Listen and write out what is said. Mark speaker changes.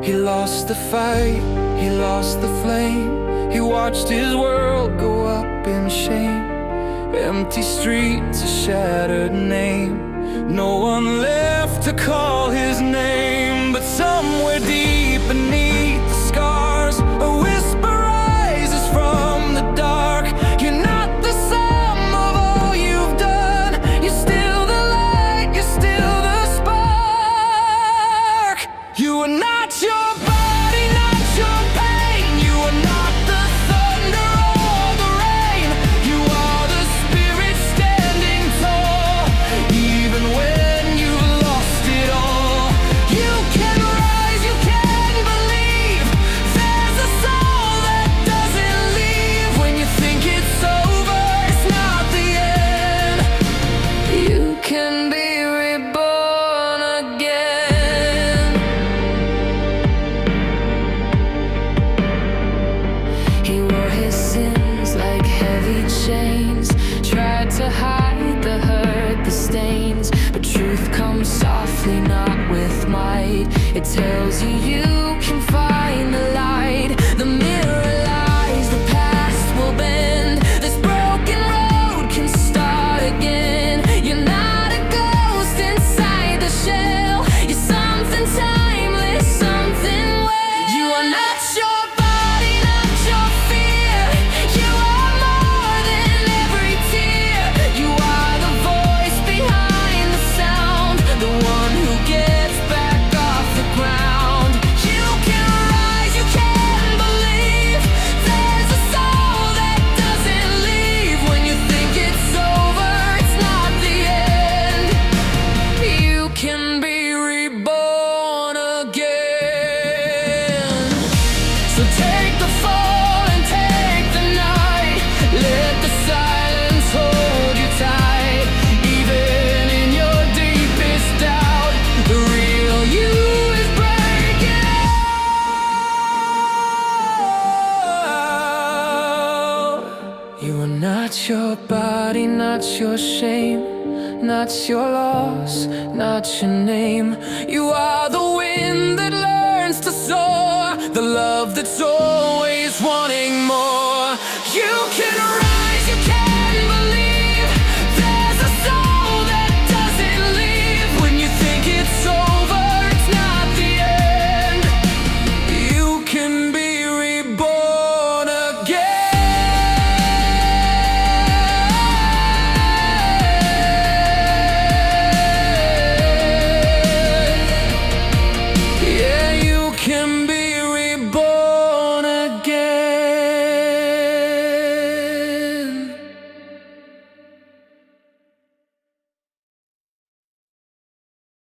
Speaker 1: He lost the fight, he lost the flame. He watched his world go up in shame. Empty streets, a shattered name. No one left to call his name. But somewhere deep beneath the scars, a whisper rises from the dark. You're not the sum of all you've done. You're still the light, you're still the spark. You are not your body, not your pain. You are not the thunder or the rain. You are the spirit standing tall. Even when you've lost it all, you can rise, you can believe. There's a soul that doesn't leave. When you think it's over, it's not the end. You can be reborn again. He wore his sins like heavy chains, tried to hide the hurt, the stains. But truth comes softly, not with might. It tells you you can find the light. The mirror lies, the past will bend. This broken road can start again. You're not a ghost inside the shell. You're something timeless, something well. You are not your body, not your fear. You are more than every tear. You are the voice behind the sound, the one who gets back off the ground. You can rise, you can believe. There's a soul that doesn't leave. When you think it's over, it's not the end. You can be reborn again. So take the fall and take the night. Let the silence hold you tight. Even in your deepest doubt, the real you is breaking out. You are not your body, not your shame, not your loss, not your name. You are the wind that learns to soar, the love that's all